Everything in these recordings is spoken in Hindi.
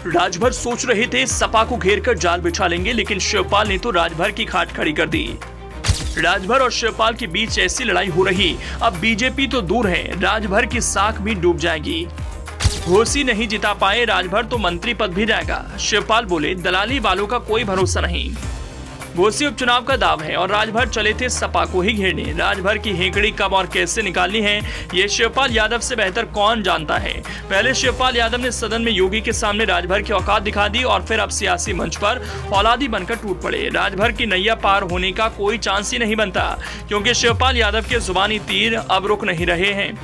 राजभर सोच रहे थे सपा को घेर कर जाल बिछा लेंगे, लेकिन शिवपाल ने तो राजभर की खाट खड़ी कर दी। राजभर और शिवपाल के बीच ऐसी लड़ाई हो रही, अब बीजेपी तो दूर है, राजभर की साख भी डूब जाएगी। घोसी नहीं जिता पाए राजभर तो मंत्री पद भी जाएगा। शिवपाल बोले, दलाली वालों का कोई भरोसा नहीं। घोसी उपचुनाव का दाव है और राजभर चले थे सपा को ही घेरने। राजभर की हेकड़ी कब और कैसे निकालनी है, ये शिवपाल यादव से बेहतर कौन जानता है। पहले शिवपाल यादव ने सदन में योगी के सामने राजभर की औकात दिखा दी और फिर अब सियासी मंच पर औलादी बनकर टूट पड़े। राजभर की नैया पार होने का कोई चांस ही नहीं बनता, क्योंकि शिवपाल यादव के जुबानी तीर अब रुक नहीं रहे हैं।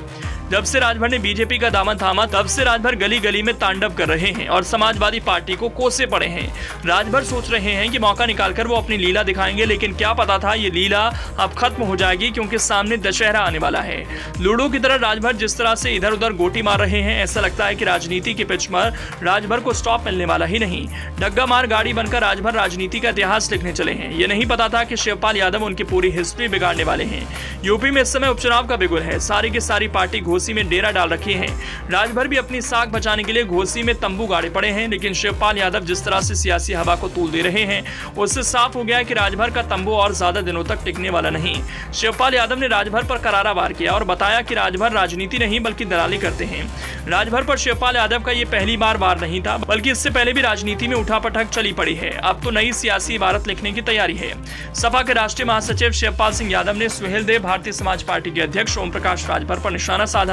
जब से राजभर ने बीजेपी का दामन थामा, तब से राजभर गली गली में तांडव कर रहे हैं और समाजवादी पार्टी को कोसे पड़े हैं। राजभर सोच रहे हैं कि मौका निकालकर वो अपनी लीला दिखाएंगे, लेकिन क्या पता था ये लीला अब खत्म हो जाएगी, क्योंकि सामने दशहरा आने वाला है। लूडो की तरह राजभर जिस तरह से इधर उधर गोटी मार रहे हैं, ऐसा लगता है कि राजनीति के पिच पर राजभर को स्टॉप मिलने वाला ही नहीं। डग्गा मार गाड़ी बनकर राजभर राजनीति का इतिहास लिखने चले हैं। ये नहीं पता था कि शिवपाल यादव उनकी पूरी हिस्ट्री बिगाड़ने वाले हैं। यूपी में इस समय उपचुनाव का बिगुल है। सारी की सारी पार्टी घोसी में डेरा डाल रखी है। राजभर भी अपनी साख बचाने के लिए घोसी में तंबू गाड़े पड़े हैं, लेकिन शिवपाल यादव जिस तरह से सियासी हवा को तूल दे रहे हैं, उससे साफ हो गया है कि राजभर का तंबू और ज्यादा दिनों तक टिकने वाला नहीं। शिवपाल यादव ने राजभर पर करारा वार किया और बताया कि राजभर राजनीति नहीं बल्कि दलाली करते हैं। राजभर पर शिवपाल यादव का ये पहली बार वार नहीं था, बल्कि इससे पहले भी राजनीति में उठापटक चली पड़ी है। अब तो नई सियासी इबारत लिखने की तैयारी है। सपा के राष्ट्रीय महासचिव शिवपाल सिंह यादव ने सुहेलदेव भारतीय समाज पार्टी के अध्यक्ष ओम प्रकाश राजभर पर निशाना साधा।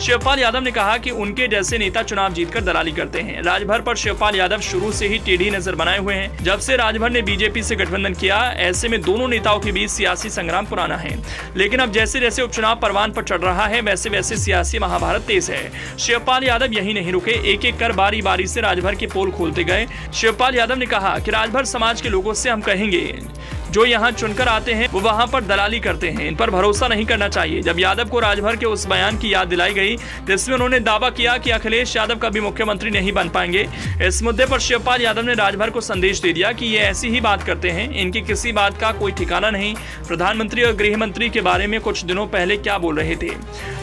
शिवपाल यादव ने कहा कि उनके जैसे नेता चुनाव जीतकर दलाली करते हैं। राजभर पर शिवपाल यादव शुरू से ही टेढ़ी नजर बनाए हुए हैं। जब से राजभर ने बीजेपी से गठबंधन किया, ऐसे में दोनों नेताओं के बीच सियासी संग्राम पुराना है, लेकिन अब जैसे जैसे उपचुनाव परवान पर चढ़ रहा है, वैसे वैसे सियासी महाभारत तेज है। शिवपाल यादव यही नहीं रुके, एक एक कर बारी बारी से राजभर की पोल खोलते गए। शिवपाल यादव ने कहा कि राजभर समाज के लोगों से हम कहेंगे, जो यहाँ चुनकर आते हैं वो वहाँ पर दलाली करते हैं, इन पर भरोसा नहीं करना चाहिए। जब यादव को राजभर के उस बयान की याद दिलाई गई जिसमें उन्होंने दावा किया कि अखिलेश यादव कभी मुख्यमंत्री नहीं बन पाएंगे, इस मुद्दे पर शिवपाल यादव ने राजभर को संदेश दे दिया कि ये ऐसी ही बात करते हैं, इनकी किसी बात का कोई ठिकाना नहीं। प्रधानमंत्री और गृह मंत्री के बारे में कुछ दिनों पहले क्या बोल रहे थे।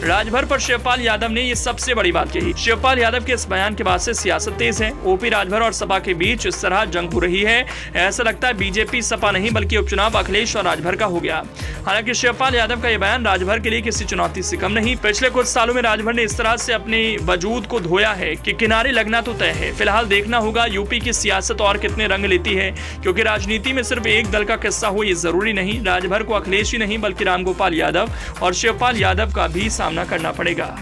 राजभर पर शिवपाल यादव ने ये सबसे बड़ी बात कही। शिवपाल यादव के इस बयान के बाद से सियासत तेज है। ओपी राजभर और सपा के बीच इस तरह जंग हो रही है, ऐसा लगता है बीजेपी सपा नहीं बल्कि उपचुनाव अखिलेश और राजभर का हो गया। हालांकि शिवपाल यादव का यह बयान राजभर के लिए किसी चुनौती से कम नहीं। पिछले कुछ सालों में राजभर ने इस तरह से अपने वजूद को धोया है कि किनारे लगना तो तय है। फिलहाल देखना होगा यूपी की सियासत और कितने रंग लेती है, क्योंकि राजनीति में सिर्फ एक दल का किस्सा हो ये जरूरी नहीं। राजभर को अखिलेश ही नहीं बल्कि रामगोपाल यादव और शिवपाल यादव का भी सामना करना पड़ेगा।